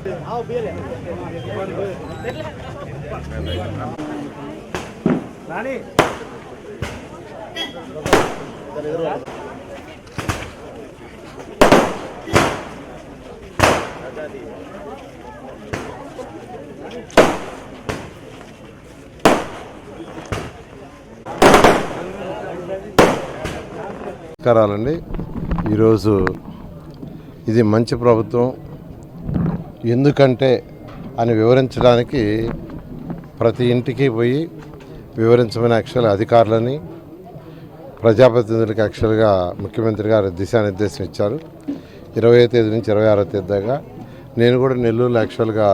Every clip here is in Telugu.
నమస్కారాలండి. ఈరోజు ఇది మంచి ప్రభుత్వం ఎందుకంటే అని వివరించడానికి ప్రతి ఇంటికి పోయి వివరించమని యాక్చువల్గా అధికారులని ప్రజాప్రతినిధులకు యాక్చువల్గా ముఖ్యమంత్రి గారు దిశానిర్దేశం ఇచ్చారు. 20వ తేదీ నుంచి 26వ తేదీ దాకా నేను కూడా నెల్లూరులో యాక్చువల్గా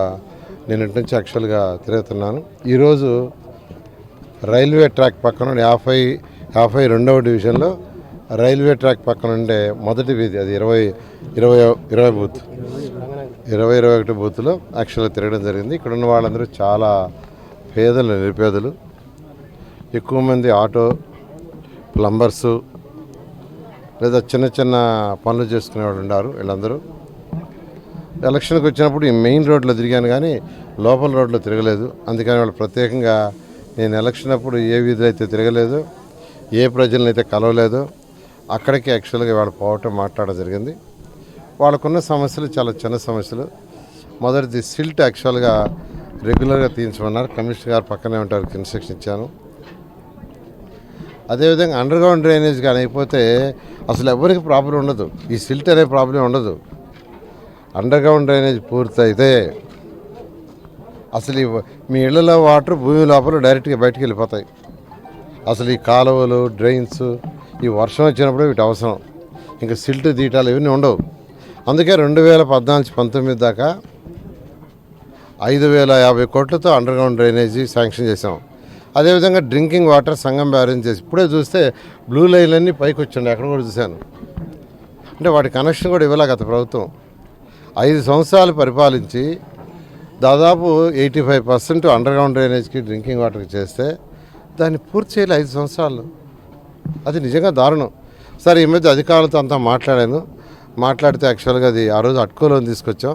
నిన్నటి నుంచి యాక్చువల్గా తిరుగుతున్నాను. ఈరోజు రైల్వే ట్రాక్ పక్కన 52వ డివిజన్లో రైల్వే ట్రాక్ పక్కన ఉండే మొదటి వీధి, అది 20 బూత్ 21 బూత్లో యాక్చువల్గా తిరగడం జరిగింది. ఇక్కడ ఉన్న వాళ్ళందరూ చాలా పేదలు, నిరుపేదలు, ఎక్కువ మంది ఆటో ప్లంబర్సు లేదా చిన్న చిన్న పనులు చేసుకునే వాళ్ళు ఉన్నారు. వీళ్ళందరూ ఎలక్షన్కి వచ్చినప్పుడు ఈ మెయిన్ రోడ్లో తిరిగాను కానీ లోపల రోడ్లో తిరగలేదు. అందుకని వాళ్ళు ప్రత్యేకంగా నేను ఎలక్షన్ అప్పుడు ఏ వీధిలో అయితే తిరగలేదు, ఏ ప్రజలను అయితే కలవలేదు, అక్కడికి యాక్చువల్గా వాళ్ళు పోవటం మాట్లాడడం జరిగింది. వాళ్ళకున్న సమస్యలు చాలా చిన్న సమస్యలు. మొదటిది సిల్ట్ యాక్చువల్గా రెగ్యులర్గా తీయించమన్నారు. కమిషనర్ గారు పక్కనే ఉంటారు, ఇన్స్ట్రక్షన్ ఇచ్చాను. అదేవిధంగా అండర్ గ్రౌండ్ డ్రైనేజ్ కానీ అయిపోతే అసలు ఎవరికి ప్రాబ్లం ఉండదు, ఈ సిల్ట్ అనే ప్రాబ్లం ఉండదు. అండర్ గ్రౌండ్ డ్రైనేజ్ పూర్తయితే అసలు మీ ఇళ్లలో వాటర్ భూమి లోపల డైరెక్ట్గా బయటికి వెళ్ళిపోతాయి. అసలు ఈ కాలువలు, డ్రైన్స్, ఈ వర్షం వచ్చినప్పుడు వీటి అవసరం. ఇంకా సిల్ట్ తీయటాలు ఇవన్నీ ఉండవు. అందుకే 2014-19 దాకా 5,050 కోట్లతో అండర్ గ్రౌండ్ డ్రైనేజీ శాంక్షన్ చేసాం. అదేవిధంగా డ్రింకింగ్ వాటర్ సంఘం బ్యారేజ్ చేసి ఇప్పుడే చూస్తే బ్లూ లైన్లన్నీ పైకి వచ్చిండే, అక్కడ కూడా చూశాను. అంటే వాటి కనెక్షన్ కూడా ఇవ్వలే గత ప్రభుత్వం. 5 సంవత్సరాలు పరిపాలించి దాదాపు 85% అండర్ గ్రౌండ్ డ్రైనేజ్కి, డ్రింకింగ్ వాటర్కి చేస్తే దాన్ని పూర్తి చేయాలి 5 సంవత్సరాలు. అది నిజంగా దారుణం. సరే, ఈ మధ్య అధికారులతో అంతా మాట్లాడితే యాక్చువల్గా అది ఆ రోజు అట్కోలోని తీసుకొచ్చాం.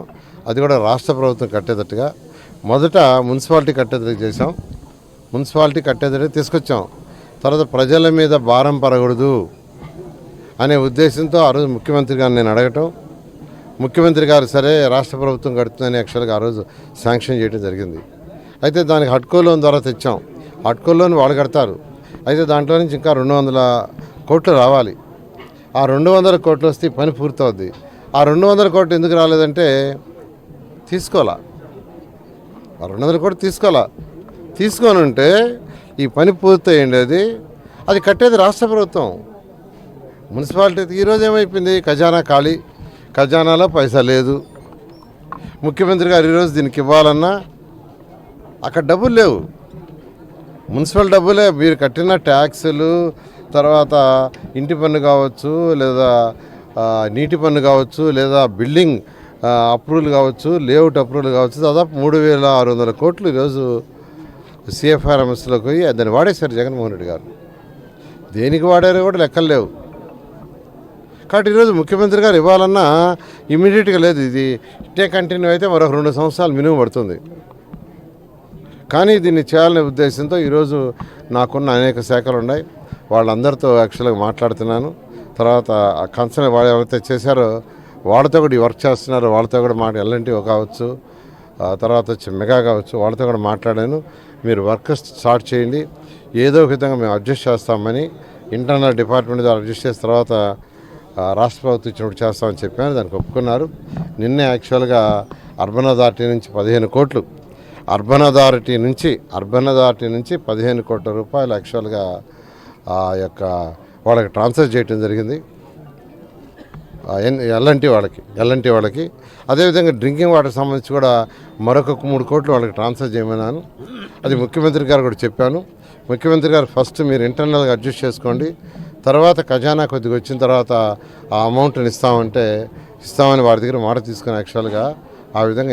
అది కూడా రాష్ట్ర ప్రభుత్వం కట్టేటట్టుగా మొదట మున్సిపాలిటీ కట్టేటట్టు చేసాం. మున్సిపాలిటీ కట్టేటట్టు తీసుకొచ్చాం. తర్వాత ప్రజల మీద భారం పడకూడదు అనే ఉద్దేశంతో ఆ రోజు ముఖ్యమంత్రి గారిని నేను అడగటం, ముఖ్యమంత్రి గారు సరే రాష్ట్ర ప్రభుత్వం కడుతుందని యాక్చువల్గా ఆ రోజు శాంక్షన్ చేయడం జరిగింది. అయితే దానికి హడ్కో లోన్ ద్వారా తెచ్చాం. హడ్కో లోన్ వాళ్ళు కడతారు. అయితే దాంట్లో నుంచి ఇంకా 200 కోట్లు రావాలి. ఆ 200 కోట్లు వస్తే పని పూర్తవుద్ది. ఆ 200 కోట్లు ఎందుకు రాలేదంటే తీసుకోవాలా, ఆ 200 కోట్లు తీసుకొని ఉంటే ఈ పని పూర్తయిండేది. అది కట్టేది రాష్ట్ర ప్రభుత్వం. మున్సిపాలిటీ ఈరోజు ఏమైపోయింది, ఖజానా ఖాళీ, ఖజానాలో పైసా లేదు. ముఖ్యమంత్రి గారు ఈరోజు దీనికి ఇవ్వాలన్నా అక్కడ డబ్బులు లేవు. మున్సిపల్ డబ్బులే మీరు కట్టిన ట్యాక్సులు, తర్వాత ఇంటి పన్ను కావచ్చు, లేదా నీటి పన్ను కావచ్చు, లేదా బిల్డింగ్ అప్రూవల్ కావచ్చు, లేఅవుట్ అప్రూవల్ కావచ్చు, దాదాపు 3,600 కోట్లు ఈరోజు సిఎఫ్ఆర్ఎంఎస్లోకి పోయి దాన్ని వాడేశారు జగన్మోహన్ రెడ్డి గారు. దేనికి వాడారో కూడా లెక్కలు లేవు. కాబట్టి ఈరోజు ముఖ్యమంత్రి గారు ఇవ్వాలన్నా ఇమీడియట్గా లేదు. ఇది ఇట్టే కంటిన్యూ అయితే మరొక 2 సంవత్సరాలు మినిమం పడుతుంది. కానీ దీన్ని చేయాలనే ఉద్దేశంతో ఈరోజు నాకున్న అనేక శాఖలు ఉన్నాయి, వాళ్ళందరితో యాక్చువల్గా మాట్లాడుతున్నాను. తర్వాత కన్సర్న్ వాళ్ళు ఎవరైతే చేశారో వాళ్ళతో కూడా ఈ వర్క్ చేస్తున్నారో వాళ్ళతో కూడా ఎల్ఎన్టీ కావచ్చు, తర్వాత వచ్చి మెగా కావచ్చు, వాళ్ళతో కూడా మాట్లాడాను. మీరు వర్క్ స్టార్ట్ చేయండి, ఏదో ఒక విధంగా మేము అడ్జస్ట్ చేస్తామని ఇంటర్నల్ డిపార్ట్మెంట్ ద్వారా అడ్జస్ట్ చేసిన తర్వాత రాష్ట్ర ప్రభుత్వం ఇచ్చినప్పుడు చేస్తామని చెప్పాను. దానికి ఒప్పుకున్నారు. నిన్నే యాక్చువల్గా అర్బన్ అథారిటీ నుంచి 15 కోట్లు, అర్బన్ అథారిటీ నుంచి 15 కోట్ల రూపాయలు యాక్చువల్గా ఆ యొక్క వాళ్ళకి ట్రాన్స్ఫర్ చేయడం జరిగింది, ఎల్ఎన్టీ వాళ్ళకి. అదేవిధంగా డ్రింకింగ్ వాటర్ సంబంధించి కూడా మరొక 3 కోట్లు వాళ్ళకి ట్రాన్స్ఫర్ చేయమన్నాను. అది ముఖ్యమంత్రి గారు కూడా చెప్పాను. ముఖ్యమంత్రి గారు ఫస్ట్ మీరు ఇంటర్నల్గా అడ్జస్ట్ చేసుకోండి, తర్వాత ఖజానా కొద్దిగా వచ్చిన తర్వాత ఆ అమౌంట్ని ఇస్తామని వారి దగ్గర మాట తీసుకుని యాక్చువల్గా ఆ విధంగా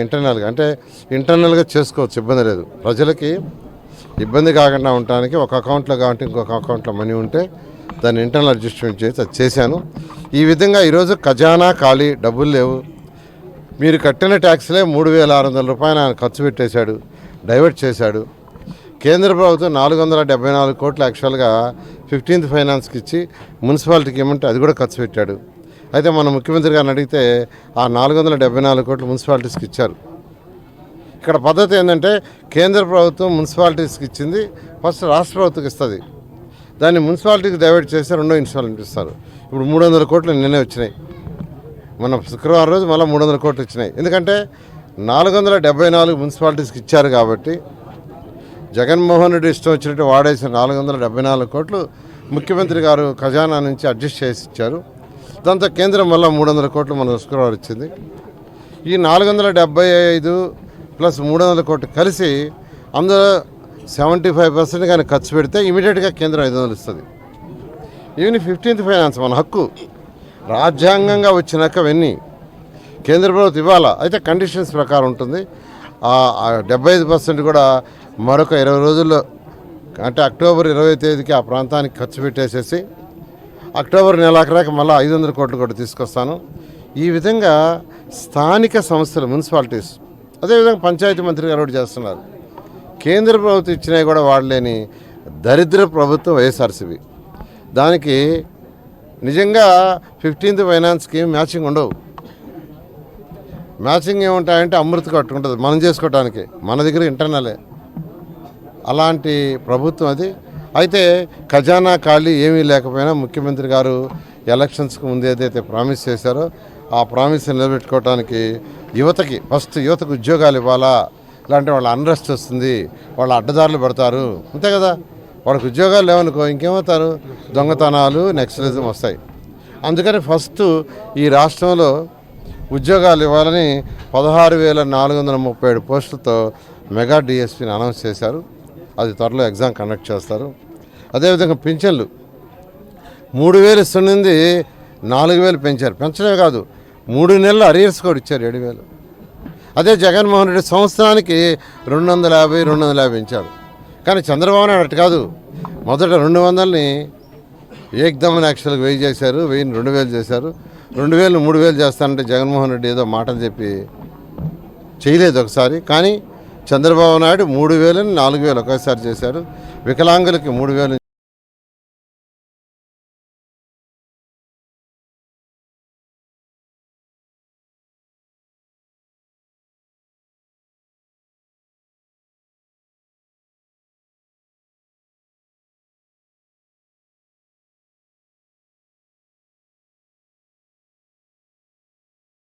ఇంటర్నల్గా చేసుకోవచ్చు, ఇబ్బంది లేదు. ప్రజలకి ఇబ్బంది కాకుండా ఉండటానికి ఒక అకౌంట్లో కాబట్టి ఇంకొక అకౌంట్లో మనీ ఉంటే దాన్ని ఇంటర్నల్ అడ్జస్ట్మెంట్ చేసి అది చేశాను. ఈ విధంగా ఈరోజు ఖజానా ఖాళీ, డబ్బులు లేవు. మీరు కట్టిన ట్యాక్స్లే 3,600 రూపాయలు ఆయన ఖర్చు పెట్టేశాడు, డైవర్ట్ చేశాడు. కేంద్ర ప్రభుత్వం 474 కోట్లు యాక్చువల్గా 15th ఫైనాన్స్కి ఇచ్చి మున్సిపాలిటీకి ఇవ్వమంటే అది కూడా ఖర్చు పెట్టాడు. అయితే మన ముఖ్యమంత్రి గారిని అడిగితే ఆ 474 కోట్లు మున్సిపాలిటీస్కి ఇచ్చారు. ఇక్కడ పద్ధతి ఏంటంటే కేంద్ర ప్రభుత్వం మున్సిపాలిటీస్కి ఇచ్చింది ఫస్ట్ రాష్ట్ర ప్రభుత్వకి ఇస్తుంది, దాన్ని మున్సిపాలిటీకి డైవర్ట్ చేసి రెండో ఇన్స్టాల్మెంట్ ఇస్తారు. ఇప్పుడు 300 కోట్లు నిన్నే వచ్చినాయి, మన శుక్రవారం రోజు మళ్ళీ 300 కోట్లు ఇచ్చినాయి. ఎందుకంటే 474 మున్సిపాలిటీస్కి ఇచ్చారు కాబట్టి జగన్మోహన్ రెడ్డి ఇష్టం వచ్చినట్టు వాడేసిన 474 కోట్లు ముఖ్యమంత్రి గారు ఖజానా నుంచి అడ్జస్ట్ చేసి ఇచ్చారు. దాంతో కేంద్రం వల్ల 300 కోట్లు మన శుక్రవారం ఇచ్చింది. ఈ 475 ప్లస్ 300 కోట్లు కలిసి అందులో 75% కానీ ఖర్చు పెడితే ఇమీడియట్గా కేంద్రం 500 ఇస్తుంది. ఈవెన్ 15th ఫైనాన్స్ మన హక్కు, రాజ్యాంగంగా వచ్చినాక అవన్నీ కేంద్ర ప్రభుత్వం ఇవ్వాలా. అయితే కండిషన్స్ ప్రకారం ఉంటుంది. 75% కూడా మరొక 20 రోజుల్లో, అంటే అక్టోబర్ 20వ తేదీకి ఆ ప్రాంతానికి ఖర్చు పెట్టేసేసి అక్టోబర్ నెలాఖరాక మళ్ళీ 500 కోట్లు కూడా తీసుకొస్తాను. ఈ విధంగా స్థానిక సంస్థలు, మున్సిపాలిటీస్, అదేవిధంగా పంచాయతీ మంత్రి గారు కూడా చేస్తున్నారు. కేంద్ర ప్రభుత్వం ఇచ్చినవి కూడా వాడలేని దరిద్ర ప్రభుత్వం వైఎస్ఆర్సీపీ. దానికి నిజంగా 15th ఫైనాన్స్కి మ్యాచింగ్ ఉండవు. మ్యాచింగ్ ఏముంటాయంటే అమృత కట్టుకుంటుంది మనం చేసుకోవడానికి, మన దగ్గర ఇంటర్నలే. అలాంటి ప్రభుత్వం అది. అయితే ఖజానా ఖాళీ ఏమీ లేకపోయినా ముఖ్యమంత్రి గారు ఎలక్షన్స్కి ముందు ఏదైతే ప్రామిస్ చేశారో ఆ ప్రామిస్ నిలబెట్టుకోవడానికి యువతకి ఫస్ట్ యువతకు ఉద్యోగాలు ఇవ్వాలా, ఇలాంటి వాళ్ళ అన్రెస్ట్ వస్తుంది, వాళ్ళ అడ్డదారులు పడతారు, అంతే కదా. వాళ్ళకి ఉద్యోగాలు లేవనుకో ఇంకేమవుతారు, దొంగతనాలు, నెక్సలిజం వస్తాయి. అందుకని ఫస్ట్ ఈ రాష్ట్రంలో ఉద్యోగాలు ఇవ్వాలని 16,437 పోస్టులతో మెగా డిఎస్పీని అనౌన్స్ చేశారు. అది త్వరలో ఎగ్జామ్ కండక్ట్ చేస్తారు. అదేవిధంగా పింఛన్లు 3,000 ఇస్తున్నది 4,000 పెంచారు. పెంచడమే కాదు 3 నెలలు అరియర్స్ కూడా ఇచ్చారు 7,000. అదే జగన్మోహన్ రెడ్డి సంవత్సరానికి 250 పెంచారు. కానీ చంద్రబాబు నాయుడు అటు కాదు, మొదట 200ని ఏకదమ్మని యాక్చువల్గా 1000 చేశారు, 1000ని 2,000 చేశారు. 2,000ని 3,000 చేస్తానంటే జగన్మోహన్ రెడ్డి ఏదో మాటలు చెప్పి చేయలేదు ఒకసారి. కానీ చంద్రబాబు నాయుడు 3,000ని 4,000 ఒకేసారి చేశారు. వికలాంగులకి 3,000